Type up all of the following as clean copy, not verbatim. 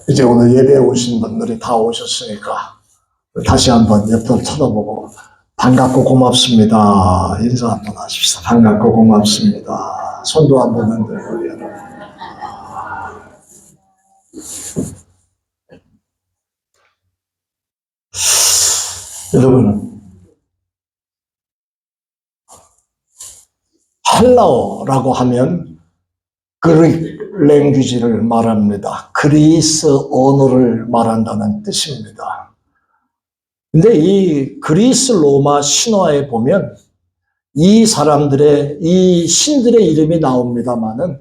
이제 오늘 예배에 오신 분들이 다 오셨으니까 다시 한번 옆으로 쳐다보고 반갑고 고맙습니다. 인사 한번 하십시다. 반갑고 고맙습니다. 손도 한번 흔들고 여러분. 여러분, 헬라어라고 하면 그릭 랭귀지를 말합니다. 그리스 언어를 말한다는 뜻입니다. 근데 이 그리스 로마 신화에 보면 이 사람들의, 이 신들의 이름이 나옵니다만은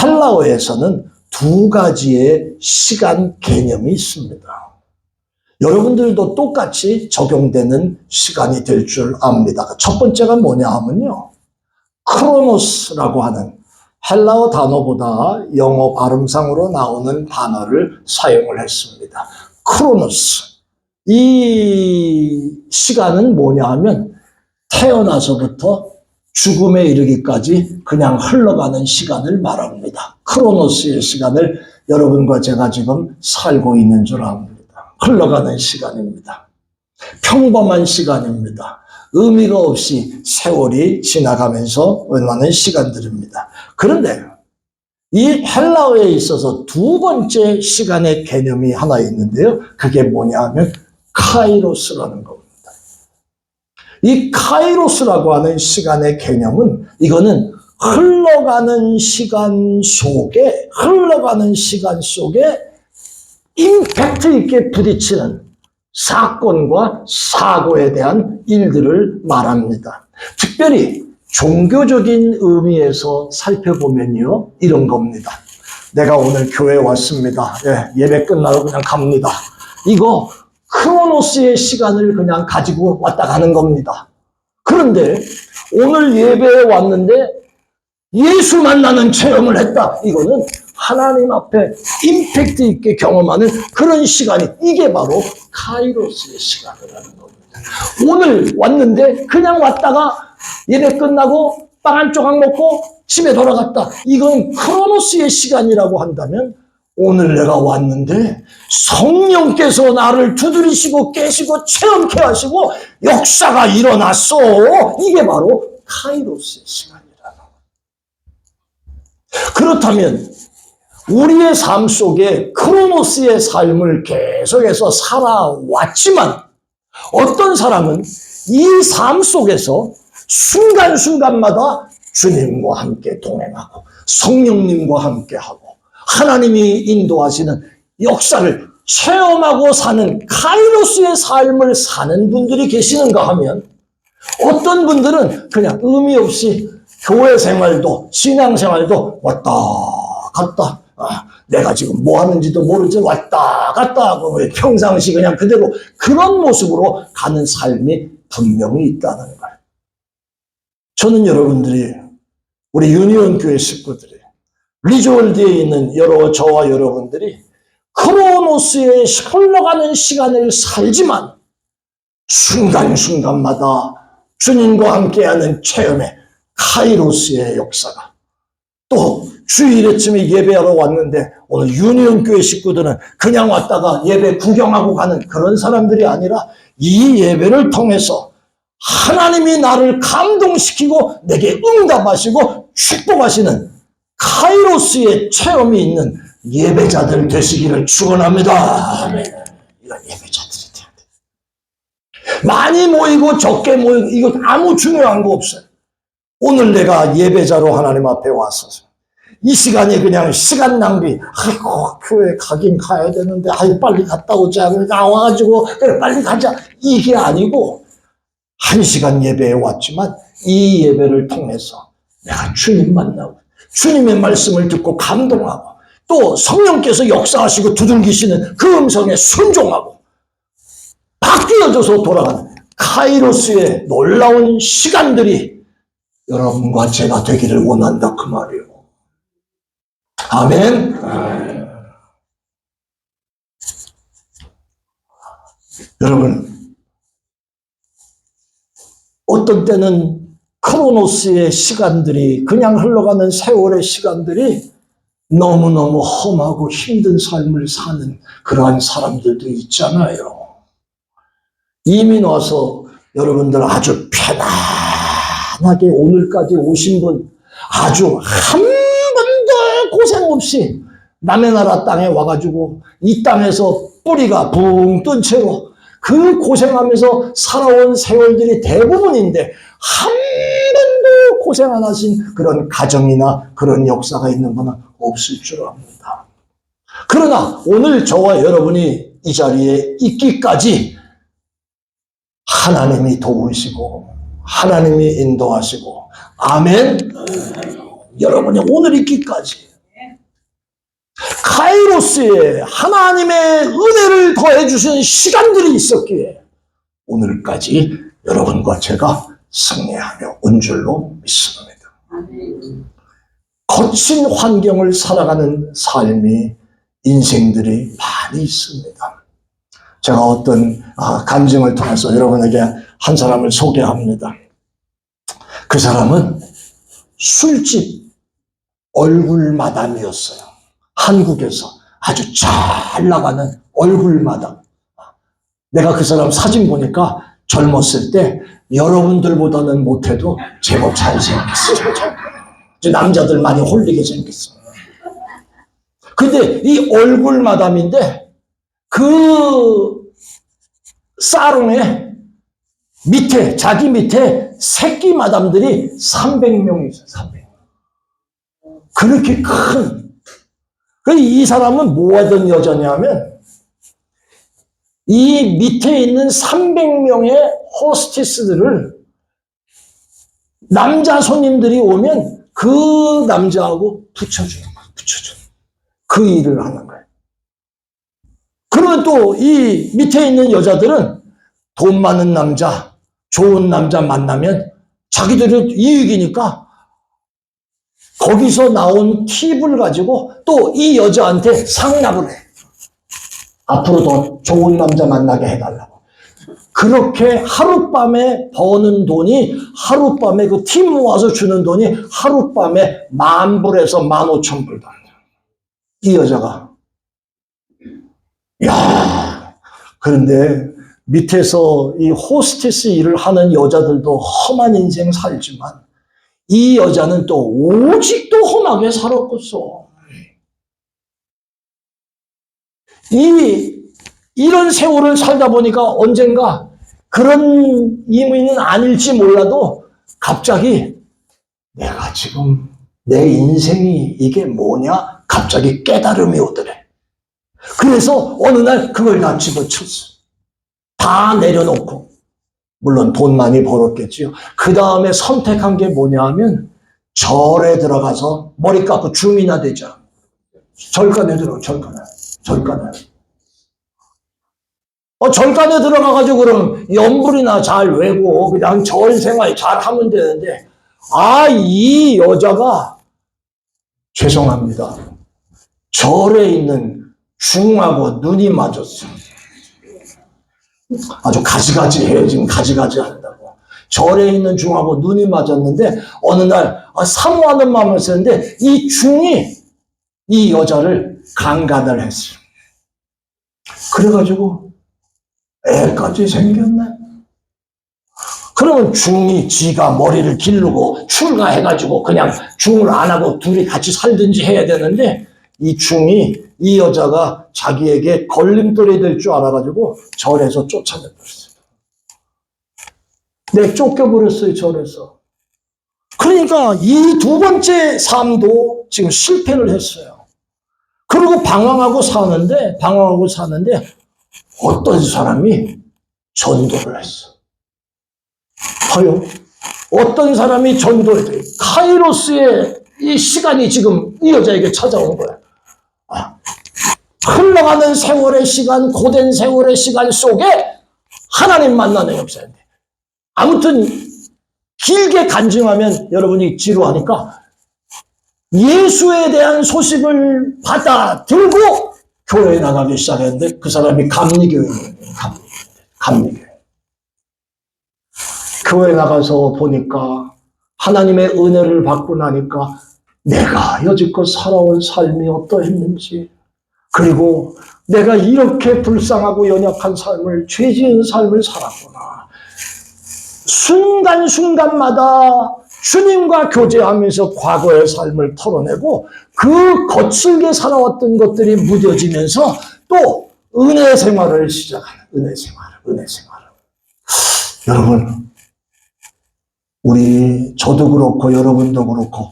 헬라어에서는 두 가지의 시간 개념이 있습니다. 여러분들도 똑같이 적용되는 시간이 될 줄 압니다. 첫 번째가 뭐냐 하면요, 크로노스라고 하는 헬라어 단어보다 영어 발음상으로 나오는 단어를 사용을 했습니다. 크로노스. 이 시간은 뭐냐 하면 태어나서부터 죽음에 이르기까지 그냥 흘러가는 시간을 말합니다. 크로노스의 시간을 여러분과 제가 지금 살고 있는 줄 압니다. 흘러가는 시간입니다. 평범한 시간입니다. 의미가 없이 세월이 지나가면서 얼마나 시간들입니다. 그런데 이 헬라어에 있어서 두 번째 시간의 개념이 하나 있는데요. 그게 뭐냐 하면 카이로스라는 겁니다. 이 카이로스라고 하는 시간의 개념은, 이거는 흘러가는 시간 속에 임팩트 있게 부딪히는 사건과 사고에 대한 일들을 말합니다. 특별히 종교적인 의미에서 살펴보면요, 이런 겁니다. 내가 오늘 교회에 왔습니다. 예배 끝나고 그냥 갑니다. 이거 크로노스의 시간을 그냥 가지고 왔다 가는 겁니다. 그런데 오늘 예배에 왔는데 예수 만나는 체험을 했다. 이거는 하나님 앞에 임팩트 있게 경험하는 그런 시간이, 이게 바로 카이로스의 시간이라는 겁니다. 오늘 왔는데 그냥 왔다가 예배 끝나고 빵 한 조각 먹고 집에 돌아갔다. 이건 크로노스의 시간이라고 한다면, 오늘 내가 왔는데 성령께서 나를 두드리시고 깨시고 체험케 하시고 역사가 일어났어. 이게 바로 카이로스의 시간이라는 거예요. 그렇다면 우리의 삶 속에 크로노스의 삶을 계속해서 살아왔지만, 어떤 사람은 이 삶 속에서 순간순간마다 주님과 함께 동행하고 성령님과 함께하고 하나님이 인도하시는 역사를 체험하고 사는 카이로스의 삶을 사는 분들이 계시는가 하면, 어떤 분들은 그냥 의미 없이 교회 생활도 신앙생활도 왔다 갔다, 내가 지금 뭐 하는지도 모르지 왔다 갔다 하고 평상시 그냥 그대로 그런 모습으로 가는 삶이 분명히 있다는 거예요. 저는 여러분들이, 우리 유니온 교회 식구들이, 리조월드에 있는 저와 여러분들이 크로노스에 흘러가는 시간을 살지만 순간순간마다 주님과 함께하는 체험의 카이로스의 역사가, 또 주일 아침에 예배하러 왔는데 오늘 유니온 교회 식구들은 그냥 왔다가 예배 구경하고 가는 그런 사람들이 아니라, 이 예배를 통해서 하나님이 나를 감동시키고 내게 응답하시고 축복하시는 카이로스의 체험이 있는 예배자들 되시기를 축원합니다. 이런 예배자들이 돼야 돼. 많이 모이고 적게 모이고 이거 아무 중요한 거 없어요. 오늘 내가 예배자로 하나님 앞에 왔어서 이 시간이 그냥 시간 낭비, 아이고 교회 가긴 가야 되는데 아이 빨리 갔다 오자, 그러니까 와가지고 그래 빨리 가자, 이게 아니고, 1시간 예배에 왔지만 이 예배를 통해서 내가 주님 만나고 주님의 말씀을 듣고 감동하고, 또 성령께서 역사하시고 두들기시는 그 음성에 순종하고 바뀌어져서 돌아가는 카이로스의 놀라운 시간들이 여러분과 제가 되기를 원한다, 그 말이에요. 아멘. 여러분, 어떤 때는 크로노스의 시간들이, 그냥 흘러가는 세월의 시간들이 너무너무 험하고 힘든 삶을 사는 그러한 사람들도 있잖아요. 이민 와서 여러분들 아주 편안하게 오늘까지 오신 분 아주 한 번도 고생 없이 남의 나라 땅에 와가지고 이 땅에서 뿌리가 붕 뜬 채로 그 고생하면서 살아온 세월들이 대부분인데 한 번도 고생 안 하신 그런 가정이나 그런 역사가 있는 분은 없을 줄 압니다. 그러나 오늘 저와 여러분이 이 자리에 있기까지 하나님이 도우시고 하나님이 인도하시고 아멘. 여러분이 오늘 있기까지 카이로스에 하나님의 은혜를 더해 주신 시간들이 있었기에 오늘까지 여러분과 제가 승리하며 온 줄로 믿습니다. 거친 환경을 살아가는 삶이 인생들이 많이 있습니다. 제가 어떤 간증을 통해서 여러분에게 한 사람을 소개합니다. 그 사람은 술집 얼굴마담이었어요. 한국에서 아주 잘 나가는 얼굴마담. 내가 그 사람 사진 보니까 젊었을 때 여러분들보다는 못해도 제법 잘생겼어요. 남자들 많이 홀리게 생겼어요. 근데 이 얼굴마담인데 그 사롱에 밑에, 자기 밑에 새끼 마담들이 300명이 있어요. 300명. 그렇게 큰. 이 사람은 뭐 하던 여자냐면 이 밑에 있는 300명의 호스티스들을 남자 손님들이 오면 그 남자하고 붙여주는 거예요. 붙여주는. 그 일을 하는 거예요. 그러면 또 이 밑에 있는 여자들은 돈 많은 남자, 좋은 남자 만나면 자기들은 이익이니까 거기서 나온 팁을 가지고 또 이 여자한테 상납을 해. 앞으로 더 좋은 남자 만나게 해달라고. 그렇게 하룻밤에 버는 돈이 하룻밤에 그 팁 모아서 주는 돈이 하룻밤에 10,000불에서 15,000불 다. 이 여자가. 야, 그런데 밑에서 이 호스티스 일을 하는 여자들도 험한 인생 살지만 이 여자는 또 오직 또 험하게 살았겠어. 이런 세월을 살다 보니까 언젠가 그런 의미는 아닐지 몰라도 갑자기 내가 지금 내 인생이 이게 뭐냐? 갑자기 깨달음이 오더래. 그래서 어느 날 그걸 다 집어쳤어. 다 내려놓고. 물론 돈 많이 벌었겠지요. 그 다음에 선택한 게 뭐냐 하면 절에 들어가서 머리 깎고 줌이나 되자. 절간에 들어가, 절간에. 절간에 들어가가지고 그럼 연불이나 잘 외고 그냥 절 생활 잘 하면 되는데 이 여자가 죄송합니다. 절에 있는 중하고 눈이 맞았어. 아주 가지가지 해요. 지금 가지가지 한다고. 절에 있는 중하고 눈이 맞았는데 어느 날 사모하는 마음을 썼는데 이 중이 이 여자를 강간을 했어요. 그래가지고 애까지 생겼네. 그러면 중이 지가 머리를 기르고 출가해가지고 그냥 중을 안 하고 둘이 같이 살든지 해야 되는데 이 중이 이 여자가 자기에게 걸림돌이 될 줄 알아가지고 절에서 쫓아내버렸어요. 쫓겨버렸어요, 절에서. 그러니까 이 두 번째 삶도 지금 실패를 했어요. 그리고 방황하고 사는데 어떤 사람이 전도를 했어. 봐요. 어떤 사람이 전도를 해. 카이로스의 이 시간이 지금 이 여자에게 찾아온 거야. 흘러가는 세월의 시간, 고된 세월의 시간 속에 하나님 만나는 역사인데. 아무튼 길게 간증하면 여러분이 지루하니까 예수에 대한 소식을 받아들고 교회에 나가기 시작했는데 그 사람이 감리교회예요. 감리교회. 교회 나가서 보니까 하나님의 은혜를 받고 나니까 내가 여지껏 살아온 삶이 어떠했는지, 그리고 내가 이렇게 불쌍하고 연약한 삶을, 죄 지은 삶을 살았구나. 순간순간마다 주님과 교제하면서 과거의 삶을 털어내고 그 거칠게 살아왔던 것들이 무뎌지면서 또 은혜 생활을 시작하는, 은혜 생활. 여러분, 저도 그렇고 여러분도 그렇고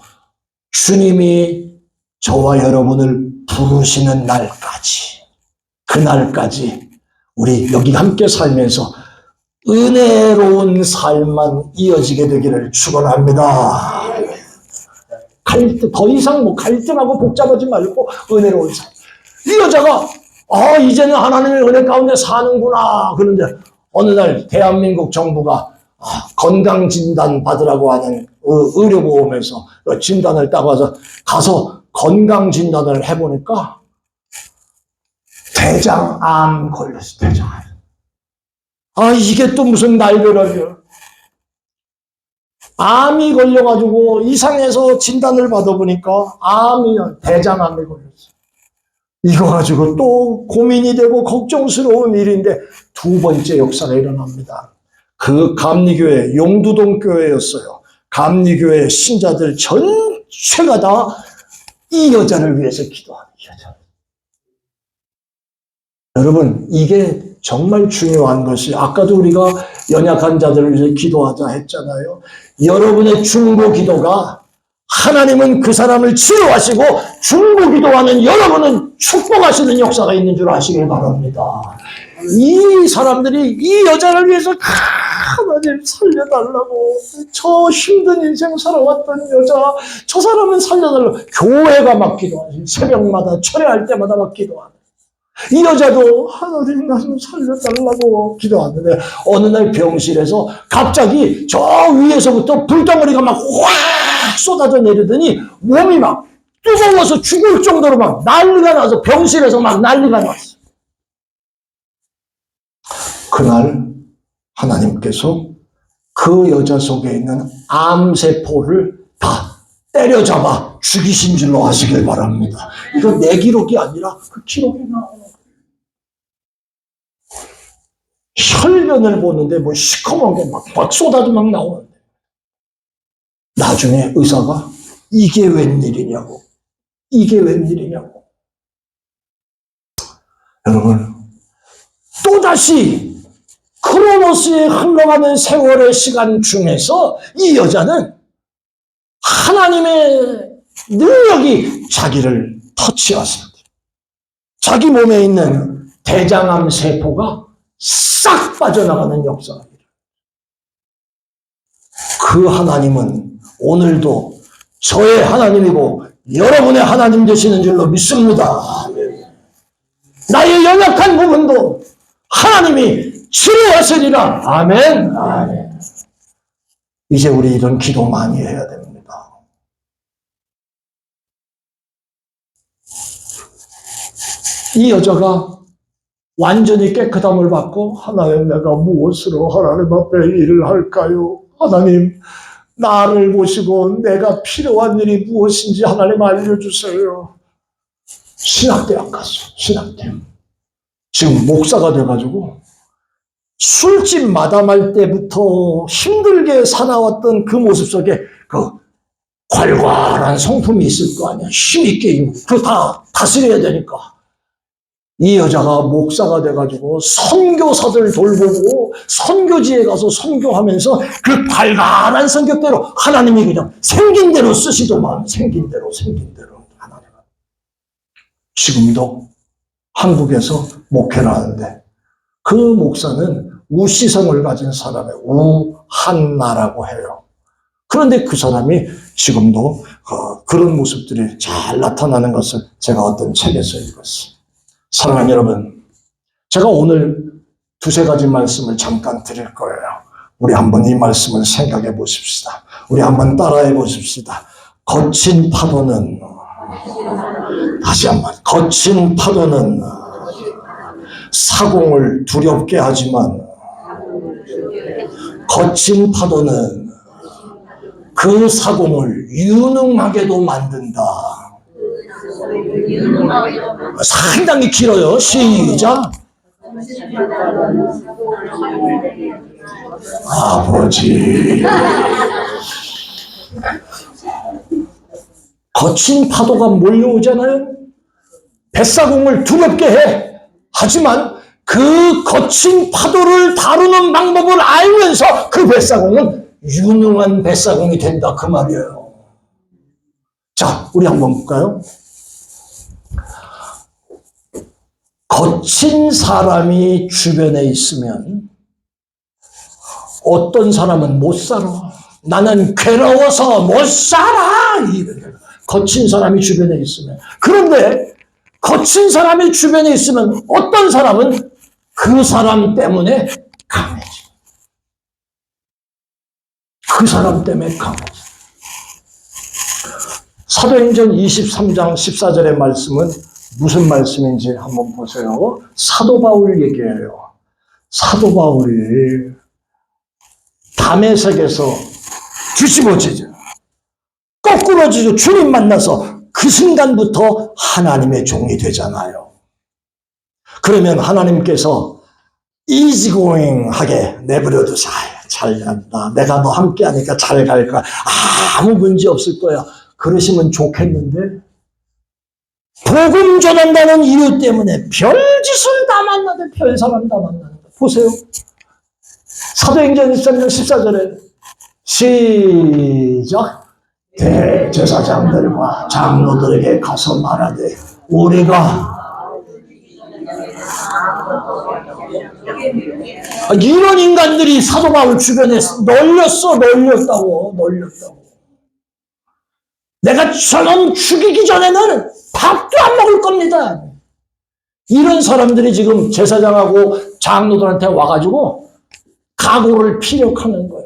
주님이 저와 여러분을 부르시는 날까지, 그날까지 우리 여기 함께 살면서 은혜로운 삶만 이어지게 되기를 축원합니다. 더 이상 갈등하고 복잡하지 말고 은혜로운 삶. 이 여자가 이제는 하나님의 은혜 가운데 사는구나. 그런데 어느 날 대한민국 정부가 건강진단 받으라고 하는 의료보험에서 진단을 따가서 가서 건강진단을 해보니까 대장암 걸렸어, 대장암. 이게 또 무슨 날벼락이야. 암이 걸려가지고 이상해서 진단을 받아보니까 대장암이 걸렸어. 이거 가지고 또 고민이 되고 걱정스러운 일인데 두 번째 역사가 일어납니다. 그 감리교회, 용두동 교회였어요. 감리교회 신자들 전체가 다 이 여자를 위해서 기도하는 여자. 여러분, 이게 정말 중요한 것이, 아까도 우리가 연약한 자들을 위해서 기도하자 했잖아요. 여러분의 중보 기도가, 하나님은 그 사람을 치료하시고 중보 기도하는 여러분은 축복하시는 역사가 있는 줄 아시길 바랍니다. 이 사람들이 이 여자를 위해서 하나님 살려달라고, 저 힘든 인생 살아왔던 여자, 저 사람은 살려달라고 교회가 막 기도하지. 새벽마다 철회할 때마다 막 기도하는. 이 여자도 하나님 나 좀 살려달라고 기도하는데 어느 날 병실에서 갑자기 저 위에서부터 불덩어리가 막 확 쏟아져 내리더니 몸이 막 뜨거워서 죽을 정도로 막 난리가 나서 병실에서 막 난리가 났어. 그날 하나님께서 그 여자 속에 있는 암세포를 다 때려잡아 죽이신 줄로 아시길 바랍니다. 이건 내 기록이 아니라 그 기록이 나와요. 혈변을 보는데 뭐 시커먼 게 막 쏟아져 막 나오는데 나중에 의사가 이게 웬일이냐고. 여러분, 또다시 크로노스에 흘러가는 세월의 시간 중에서 이 여자는 하나님의 능력이 자기를 터치했습니다. 자기 몸에 있는 대장암 세포가 싹 빠져나가는 역사입니다. 그 하나님은 오늘도 저의 하나님이고 여러분의 하나님 되시는 줄로 믿습니다. 나의 연약한 부분도 하나님이 치료하시리라. 아멘. 아멘. 이제 우리 이런 기도 많이 해야 됩니다. 이 여자가 완전히 깨끗함을 받고 하나님 내가 무엇으로 하나님 앞에 일을 할까요? 하나님 나를 보시고 내가 필요한 일이 무엇인지 하나님 알려주세요. 신학대학 갔어. 신학대학. 지금 목사가 돼가지고 술집 마담할 때부터 힘들게 살아왔던 그 모습 속에 그 괄괄한 성품이 있을 거 아니야. 힘있게 그거 다 다스려야 되니까. 이 여자가 목사가 돼가지고 선교사들 돌보고 선교지에 가서 선교하면서 그 발간한 성격대로 하나님이 그냥 생긴 대로 쓰시더만. 생긴 대로 하나님은. 지금도 한국에서 목회를 하는데 그 목사는 우시성을 가진 사람의 우한나라고 해요. 그런데 그 사람이 지금도 그런 모습들이 잘 나타나는 것을 제가 어떤 책에서 읽었어요. 사랑하는 여러분, 제가 오늘 두세 가지 말씀을 잠깐 드릴 거예요. 우리 한번 이 말씀을 생각해 보십시다. 우리 한번 따라해 보십시다. 거친 파도는, 다시 한번, 거친 파도는 사공을 두렵게 하지만 거친 파도는 그 사공을 유능하게도 만든다. 상당히 길어요. 시작. 아버지. 거친 파도가 몰려오잖아요. 뱃사공을 두렵게 해. 하지만 그 거친 파도를 다루는 방법을 알면서 그 뱃사공은 유능한 뱃사공이 된다. 그 말이에요. 자, 우리 한번 볼까요? 거친 사람이 주변에 있으면 어떤 사람은 못 살아. 나는 괴로워서 못 살아. 거친 사람이 주변에 있으면. 그런데 거친 사람이 주변에 있으면 어떤 사람은 그 사람 때문에 강해져. 그 사람 때문에 강해져. 사도행전 23장 14절의 말씀은 무슨 말씀인지 한번 보세요. 사도 바울 얘기예요. 사도 바울이 다메섹에서 뒤집어지죠. 거꾸러지죠. 주님 만나서 그 순간부터 하나님의 종이 되잖아요. 그러면 하나님께서 이지고잉 하게 내버려도 잘 간다. 내가 너 함께 하니까 잘 갈 거야. 아무 문제 없을 거야. 그러시면 좋겠는데 복음 전한다는 이유 때문에 별짓을 다 만나도 별 사람 다 만나는 거. 보세요. 사도행전 23장 14절에 시작. 대제사장들과 장로들에게 가서 말하되 우리가 이런 인간들이 사도 바울 주변에 널렸다고. 내가 저놈 죽이기 전에는 밥도 안 먹을 겁니다. 이런 사람들이 지금 제사장하고 장로들한테 와가지고 각오를 피력하는 거예요.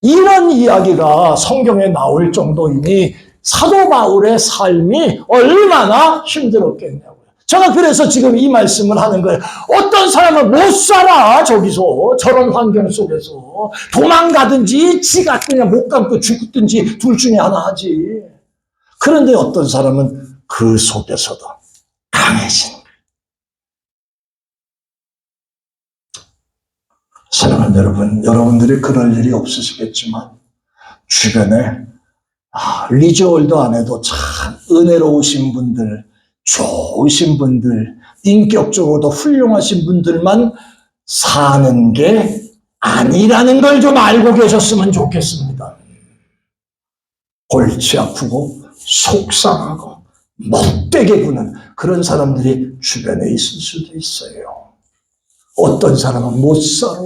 이런 이야기가 성경에 나올 정도이니 사도 바울의 삶이 얼마나 힘들었겠냐고요. 제가 그래서 지금 이 말씀을 하는 거예요. 어떤 사람은 못 살아. 저기서 저런 환경 속에서 도망가든지 지가 그냥 못 감고 죽든지 둘 중에 하나 하지. 그런데 어떤 사람은 그 속에서도 강해진 거예요. 사랑하는 여러분, 여러분들이 그럴 일이 없으시겠지만 주변에 리저월드 안에도 참 은혜로우신 분들, 좋으신 분들, 인격적으로도 훌륭하신 분들만 사는 게 아니라는 걸 좀 알고 계셨으면 좋겠습니다. 골치 아프고 속상하고 못되게 구는 그런 사람들이 주변에 있을 수도 있어요. 어떤 사람은 못 살아.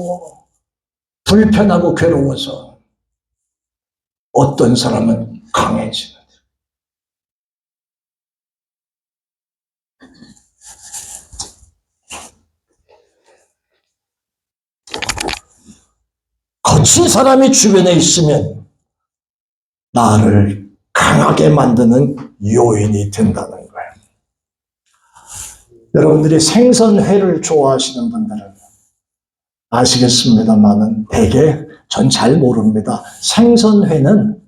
불편하고 괴로워서. 어떤 사람은 강해지는. 거친 사람이 주변에 있으면 나를 강하게 만드는 요인이 된다는 거예요. 여러분들이 생선회를 좋아하시는 분들은 아시겠습니다만은 대개 전 잘 모릅니다. 생선회는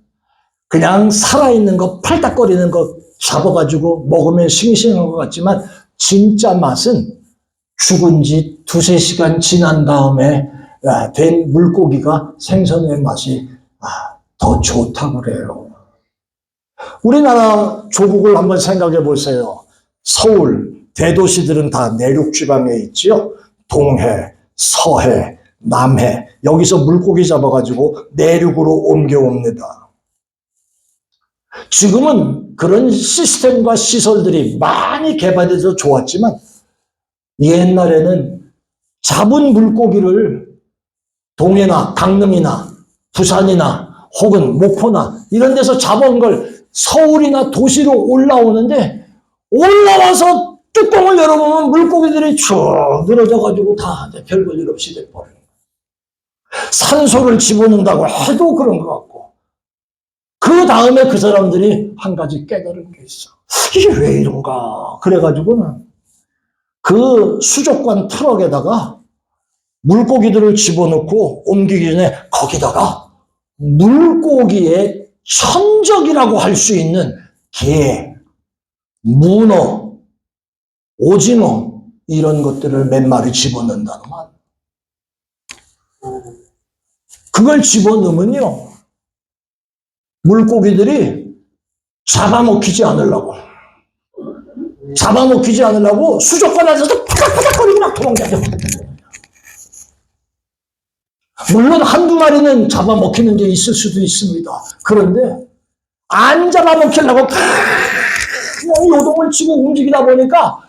그냥 살아있는 거, 팔딱거리는 거 잡아가지고 먹으면 싱싱한 것 같지만 진짜 맛은 죽은 지 2-3시간 지난 다음에 된 물고기가 생선회 맛이 더 좋다고 그래요. 우리나라 조국을 한번 생각해 보세요. 서울, 대도시들은 다 내륙지방에 있지요. 동해, 서해, 남해 여기서 물고기 잡아가지고 내륙으로 옮겨옵니다. 지금은 그런 시스템과 시설들이 많이 개발돼서 좋았지만 옛날에는 잡은 물고기를 동해나 강릉이나 부산이나 혹은 목포나 이런 데서 잡은 걸 서울이나 도시로 올라오는데 올라와서 뚜껑을 열어보면 물고기들이 쭉 늘어져가지고 다 별볼일 없이 돼버려요. 산소를 집어넣는다고 해도 그런 것 같고 그 다음에 그 사람들이 한 가지 깨달은 게 있어. 이게 왜 이런가. 그래가지고는 그 수족관 트럭에다가 물고기들을 집어넣고 옮기기 전에 거기다가 물고기의 천적이라고 할 수 있는 게, 문어, 오징어 이런 것들을 몇 마리 집어넣는다는 말. 그걸 집어넣으면요, 물고기들이 잡아먹히지 않으려고 수족관 안에서 파닥파닥거리고 막 도망다녀. 물론 한두 마리는 잡아먹히는 게 있을 수도 있습니다. 그런데 안 잡아먹히려고 요동을 치고 움직이다 보니까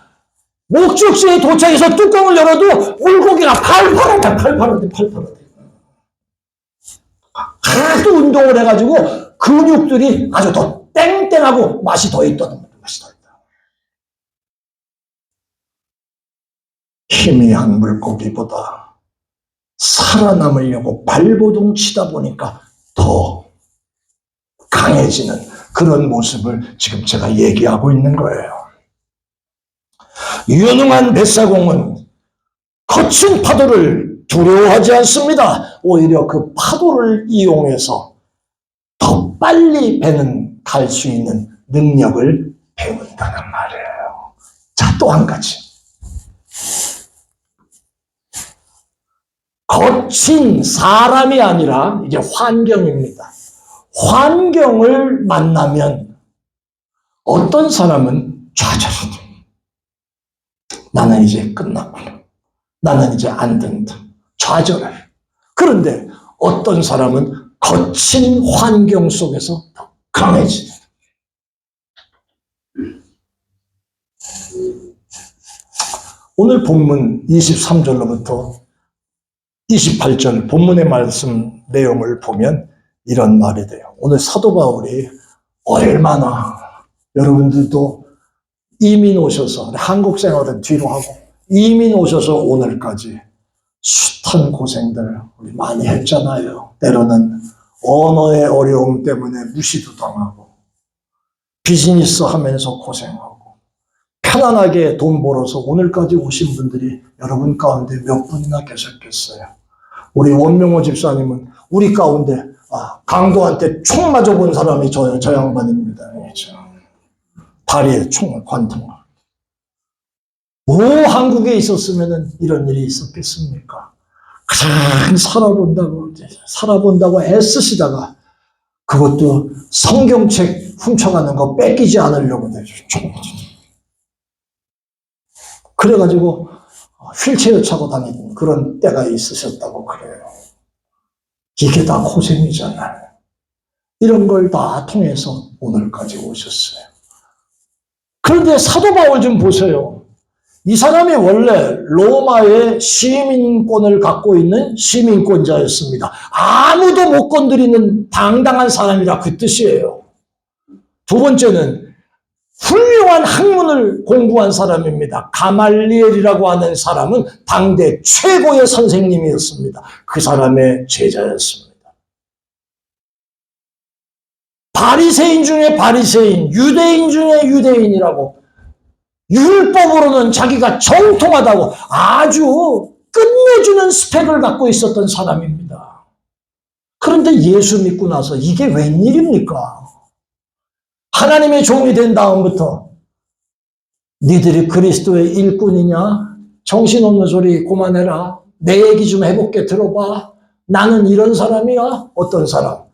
목적지에 도착해서 뚜껑을 열어도 물고기가 팔팔하대. 하도 운동을 해가지고 근육들이 아주 더 땡땡하고 맛이 더 있다. 희미한 물고기보다 살아남으려고 발버둥 치다 보니까 더 강해지는 그런 모습을 지금 제가 얘기하고 있는 거예요. 유능한 뱃사공은 거친 파도를 두려워하지 않습니다. 오히려 그 파도를 이용해서 더 빨리 배는 갈 수 있는 능력을 배운다는 말이에요. 자, 또 한 가지. 거친 사람이 아니라 이제 환경입니다. 환경을 만나면 어떤 사람은 좌절하다. 나는 이제 끝났구나. 나는 이제 안 된다. 좌절해. 그런데 어떤 사람은 거친 환경 속에서 더 강해지다. 오늘 본문 23절로부터 28절 본문의 말씀 내용을 보면 이런 말이 돼요. 오늘 사도 바울이 얼마나, 여러분들도 이민 오셔서, 한국 생활은 뒤로 하고 이민 오셔서 오늘까지 숱한 고생들 우리 많이 했잖아요. 때로는 언어의 어려움 때문에 무시도 당하고, 비즈니스 하면서 고생하고, 편안하게 돈 벌어서 오늘까지 오신 분들이 여러분 가운데 몇 분이나 계셨겠어요. 우리 원명호 집사님은 우리 가운데 강도한테 총 맞아본 사람이 저 양반입니다. 다리에 총을 관통을. 뭐 한국에 있었으면 이런 일이 있었겠습니까? 그냥 살아본다고 애쓰시다가 그것도 성경책 훔쳐가는 거 뺏기지 않으려고 그래가지고 휠체어 차고 다니는 그런 때가 있으셨다고 그래요. 이게 다 고생이잖아요. 이런 걸 다 통해서 오늘까지 오셨어요. 그런데 사도 바울 좀 보세요. 이 사람이 원래 로마의 시민권을 갖고 있는 시민권자였습니다. 아무도 못 건드리는 당당한 사람이라 그 뜻이에요. 두 번째는 훌륭한 학문을 공부한 사람입니다. 가말리엘이라고 하는 사람은 당대 최고의 선생님이었습니다. 그 사람의 제자였습니다. 바리새인 중에 바리새인, 유대인 중에 유대인이라고, 율법으로는 자기가 정통하다고 아주 끝내주는 스펙을 갖고 있었던 사람입니다. 그런데 예수 믿고 나서 이게 웬일입니까? 하나님의 종이 된 다음부터 니들이 그리스도의 일꾼이냐? 정신없는 소리 그만해라. 내 얘기 좀 해볼게. 들어봐. 나는 이런 사람이야. 어떤 사람?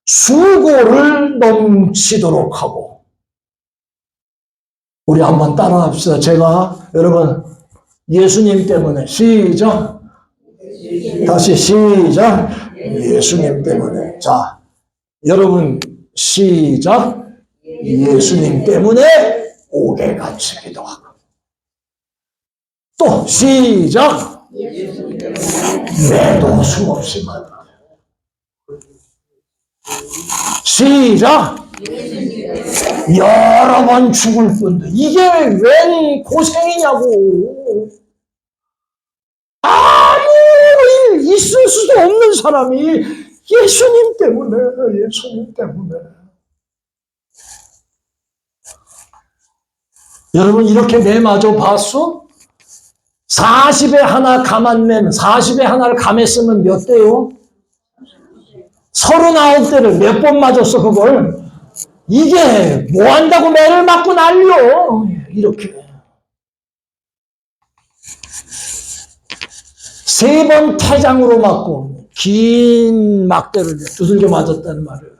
수고를 넘치도록 하고. 우리 한번 따라합시다. 제가 여러분 예수님 때문에 시작. 다시 시작. 예수님 때문에. 자, 여러분 시작. 예수님 때문에 옥에 갇히기도 하고. 또 시작. 매도 수없이 받아. 시작. 여러 번 죽을 뿐데 이게 웬 고생이냐고. 아무 일 있을 수도 없는 사람이 예수님 때문에. 여러분 이렇게 매 맞아 봤어? 40에 하나 감았면 40에 하나를 감했으면 몇 대요? 39대를 몇 번 맞았어, 그걸. 이게 뭐 한다고 매를 맞고 날려. 이렇게. 3번 태장으로 맞고, 긴 막대를 두들겨 맞았다는 말이에요.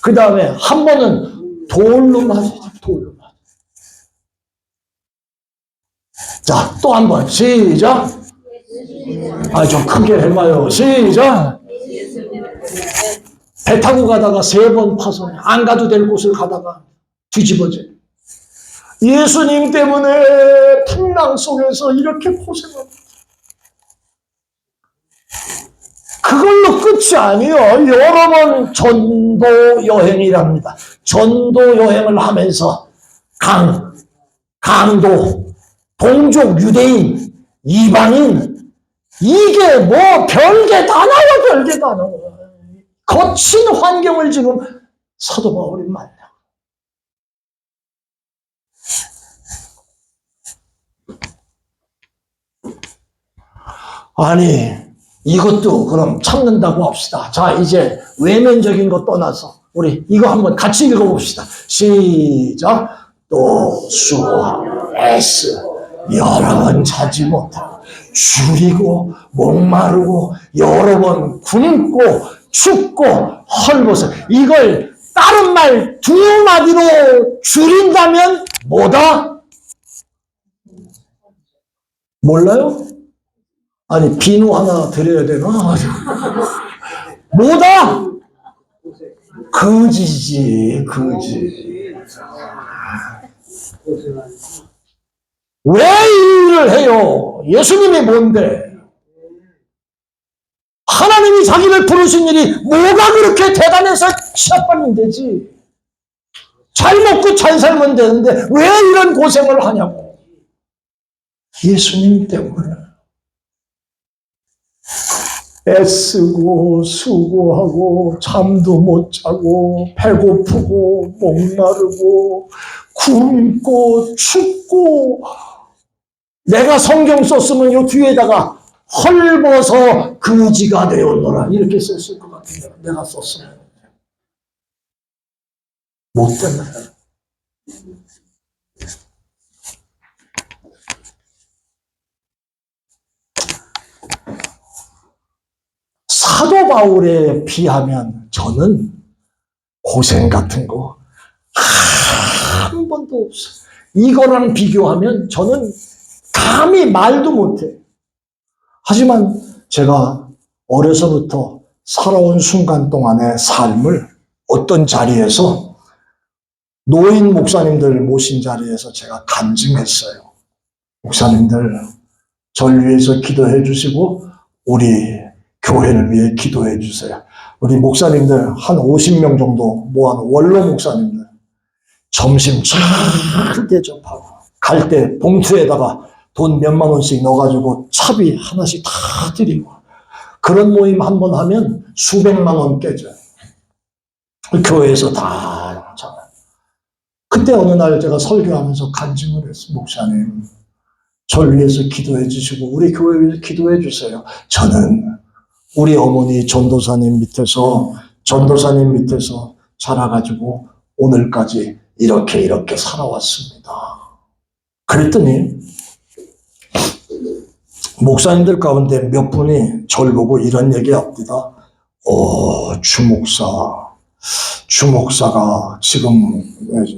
그 다음에 한 번은 돌로 맞았죠, 돌로 맞았죠. 자, 또 한 번. 시작. 좀 크게 해봐요. 시작. 배 타고 가다가 3번 파손, 안 가도 될 곳을 가다가 뒤집어져. 예수님 때문에 풍랑 속에서 이렇게 고생합니다. 그걸로 끝이 아니에요. 여러 번 전도 여행이랍니다. 전도 여행을 하면서 강도, 동족, 유대인, 이방인, 이게 뭐 별게 다 나와, 별게 다 나와. 거친 환경을 지금 사도 바울이 만나. 아니, 이것도 그럼 참는다고 합시다. 자, 이제 외면적인 거 떠나서 우리 이거 한번 같이 읽어봅시다. 시작. 또 수고하고 애쓰 여러 번 자지 못하고 줄이고 목마르고 여러 번 굶고 춥고 헐벗어. 이걸 다른 말 2마디로 줄인다면 뭐다? 몰라요? 아니, 비누 하나 드려야 되나? 뭐다? 거지지, 거지. 왜 이 일을 해요? 예수님이 뭔데? 하나님이 자기를 부르신 일이 뭐가 그렇게 대단해서 시합받는 되지? 잘 먹고 잘 살면 되는데 왜 이런 고생을 하냐고. 예수님 때문에. 애쓰고 수고하고 잠도 못 자고 배고프고 목마르고 굶고 춥고, 내가 성경 썼으면 요 뒤에다가 헐벗어 거지가 되었노라 이렇게 썼을 것 같은데 내가 썼으면 못 됐네. 사도 바울에 비하면 저는 고생 같은 거 한 번도 없어요. 이거랑 비교하면 저는 감히 말도 못해. 하지만 제가 어려서부터 살아온 순간 동안의 삶을 어떤 자리에서 노인 목사님들 모신 자리에서 제가 간증했어요. 목사님들 절 위해서 기도해 주시고 우리 교회를 위해 기도해 주세요. 우리 목사님들 한 50명 정도 모아놓은 원로 목사님들 점심 크게 접하고 갈 때 봉투에다가 돈 몇만 원씩 넣어가지고 차비 하나씩 다 드리고, 그런 모임 한 번 하면 수백만 원 깨져요. 교회에서 다. 그때 어느 날 제가 설교하면서 간증을 했어요. 목사님, 저를 위해서 기도해 주시고 우리 교회 위해서 기도해 주세요. 저는 우리 어머니 전도사님 밑에서 자라가지고 오늘까지 이렇게 살아왔습니다. 그랬더니 목사님들 가운데 몇 분이 저를 보고 이런 얘기 합니다. 주목사가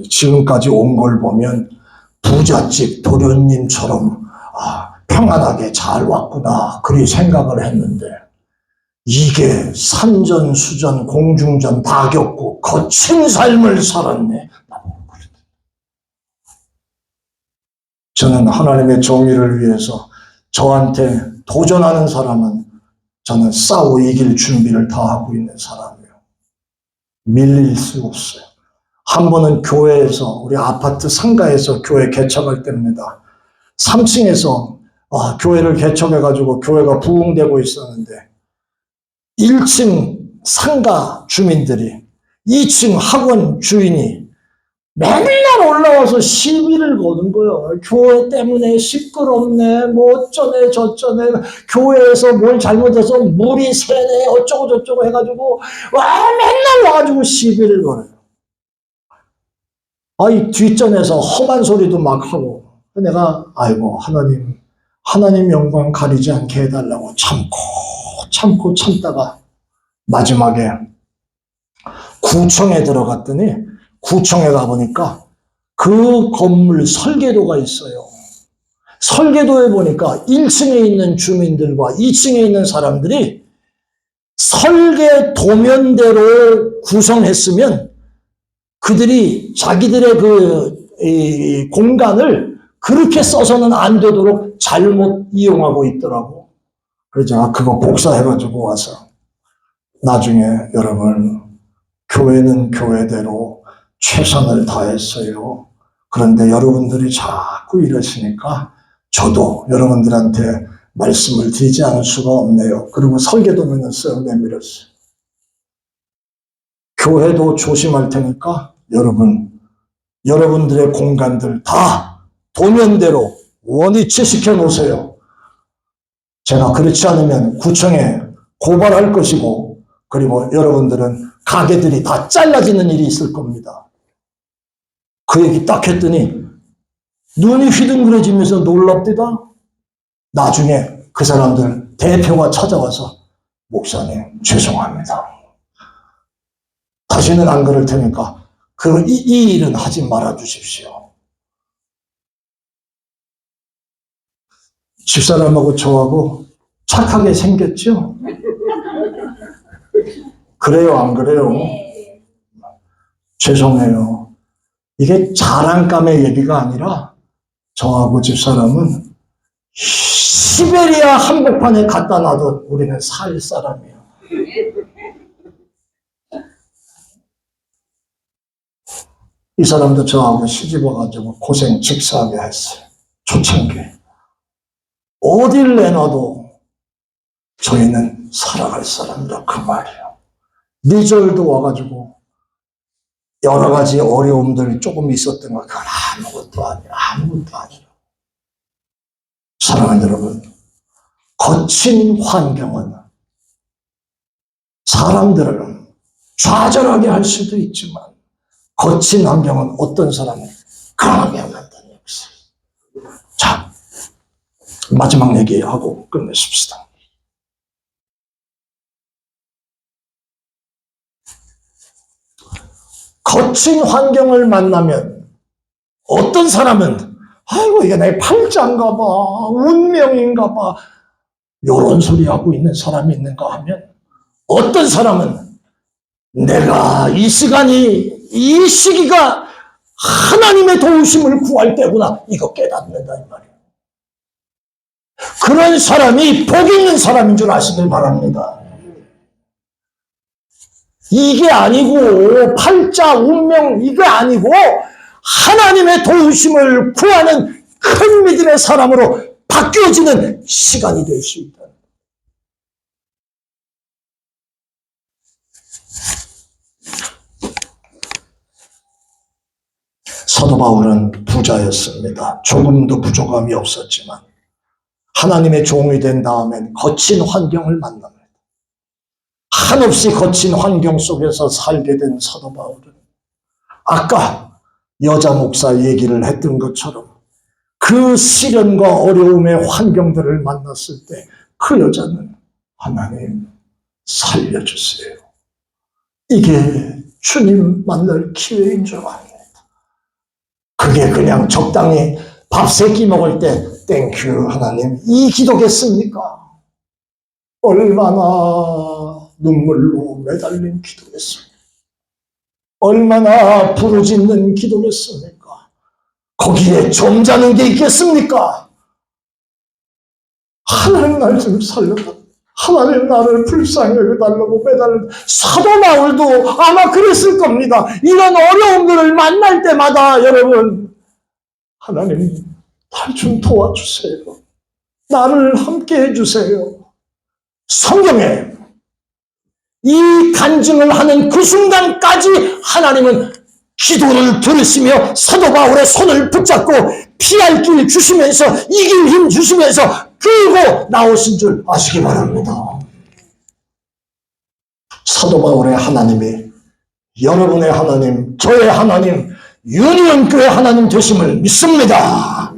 지금까지 온 걸 보면 부잣집 도련님처럼 평안하게 잘 왔구나 그리 생각을 했는데, 이게 산전수전 공중전 다 겪고 거친 삶을 살았네. 저는 하나님의 정의를 위해서 저한테 도전하는 사람은 저는 싸워 이길 준비를 다 하고 있는 사람이에요. 밀릴 수 없어요. 한 번은 교회에서, 우리 아파트 상가에서 교회 개척할 때입니다. 3층에서 교회를 개척해가지고 교회가 부흥되고 있었는데 1층 상가 주민들이 2층 학원 주인이 맨날 올라와서 시비를 거는 거예요. 교회 때문에 시끄럽네, 뭐 어쩌네 저쩌네, 교회에서 뭘 잘못해서 물이 새네, 어쩌고 저쩌고 해가지고 맨날 와가지고 시비를 걸어요. 이 뒷전에서 험한 소리도 막 하고, 내가 아이고 하나님 영광 가리지 않게 해달라고 참고 참다가 마지막에 구청에 들어갔더니, 구청에 가보니까 그 건물 설계도가 있어요. 설계도에 보니까 1층에 있는 주민들과 2층에 있는 사람들이 설계 도면대로 구성했으면 그들이 자기들의 이 공간을 그렇게 써서는 안 되도록 잘못 이용하고 있더라고. 그래서 제가 그거 복사해가지고 와서 나중에 여러분, 교회는 교회대로 최선을 다했어요. 그런데 여러분들이 자꾸 이러시니까 저도 여러분들한테 말씀을 드리지 않을 수가 없네요. 그리고 설계도면은 쓱 내밀었어요. 교회도 조심할 테니까 여러분들의 공간들 다 도면대로 원위치 시켜 놓으세요. 제가 그렇지 않으면 구청에 고발할 것이고, 그리고 여러분들은 가게들이 다 잘라지는 일이 있을 겁니다. 그 얘기 딱 했더니 눈이 휘둥그레지면서 놀랍디다. 나중에 그 사람들 대표가 찾아와서 목사님 죄송합니다. 다시는 안 그럴 테니까 이 일은 하지 말아 주십시오. 집사람하고 저하고 착하게 생겼죠? 그래요, 안 그래요? 죄송해요. 이게 자랑감의 얘기가 아니라 저하고 집사람은 시베리아 한복판에 갖다 놔도 우리는 살 사람이에요. 이 사람도 저하고 시집 와가지고 고생 직사하게 했어요. 초창기. 어딜 내놔도 저희는 살아갈 사람이라 그 말이에요. 니절도 와가지고 여러 가지 어려움들이 조금 있었던 거, 그건 아무것도 아니라. 사랑하는 여러분, 거친 환경은 사람들을 좌절하게 할 수도 있지만, 거친 환경은 어떤 사람을 강하게 만드는 역사. 자, 마지막 얘기하고 끝내십시다. 거친 환경을 만나면 어떤 사람은 아이고 이게 내 팔자인가 봐, 운명인가 봐, 요런 소리 하고 있는 사람이 있는가 하면, 어떤 사람은 내가 이 시기가 하나님의 도우심을 구할 때구나, 이거 깨닫는다 이 말이에요. 그런 사람이 복 있는 사람인 줄 아시길 바랍니다. 이게 아니고 팔자, 운명 이게 아니고 하나님의 도우심을 구하는 큰 믿음의 사람으로 바뀌어지는 시간이 될 수 있다. 사도 바울은 부자였습니다. 조금도 부족함이 없었지만 하나님의 종이 된 다음엔 거친 환경을 만납니다. 한없이 거친 환경 속에서 살게 된 사도 바울은 아까 여자 목사 얘기를 했던 것처럼 그 시련과 어려움의 환경들을 만났을 때 그 여자는 하나님 살려주세요. 이게 주님 만날 기회인 줄 압니다. 그게 그냥 적당히 밥 세 끼 먹을 때 땡큐 하나님 이 기도겠습니까? 얼마나 눈물로 매달린 기도겠습니까? 얼마나 부르짖는 기도겠습니까? 거기에 점잖은 게 있겠습니까? 하나님 날 좀 살려달라. 하나님 나를 불쌍히 여겨달라고 매달린 사도 바울도 아마 그랬을 겁니다. 이런 어려움들을 만날 때마다 여러분, 하나님 날 좀 도와주세요. 나를 함께 해주세요. 성경에 이 간증을 하는 그 순간까지 하나님은 기도를 들으시며 사도 바울의 손을 붙잡고 피할 길 주시면서 이길 힘 주시면서 끌고 나오신 줄 아시기 바랍니다. 사도 바울의 하나님이 여러분의 하나님, 저의 하나님, 유니온교회 하나님 되심을 믿습니다.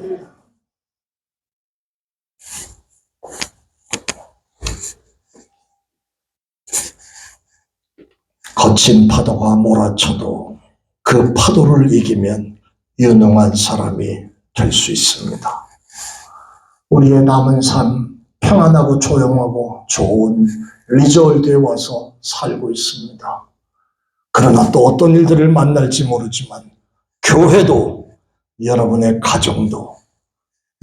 거친 파도가 몰아쳐도 그 파도를 이기면 유능한 사람이 될 수 있습니다. 우리의 남은 삶 평안하고 조용하고 좋은 리조트에 와서 살고 있습니다. 그러나 또 어떤 일들을 만날지 모르지만 교회도 여러분의 가정도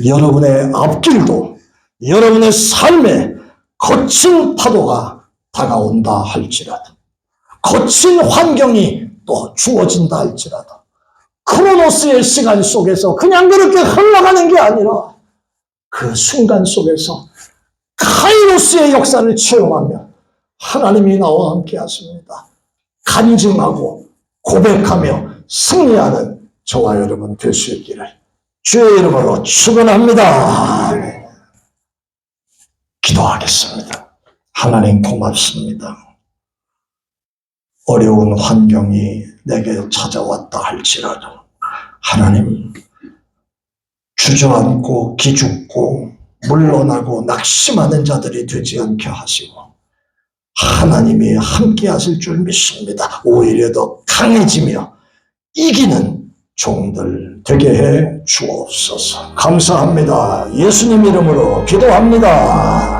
여러분의 앞길도 여러분의 삶에 거친 파도가 다가온다 할지라도 거친 환경이 또 주어진다 할지라도 크로노스의 시간 속에서 그냥 그렇게 흘러가는 게 아니라 그 순간 속에서 카이로스의 역사를 체험하며 하나님이 나와 함께 하십니다. 간증하고 고백하며 승리하는 저와 여러분 될 수 있기를 주의 이름으로 축원합니다. 기도하겠습니다. 하나님 고맙습니다. 어려운 환경이 내게 찾아왔다 할지라도 하나님 주저앉고 기죽고 물러나고 낙심하는 자들이 되지 않게 하시고 하나님이 함께 하실 줄 믿습니다. 오히려 더 강해지며 이기는 종들 되게 해 주옵소서. 감사합니다. 예수님 이름으로 기도합니다.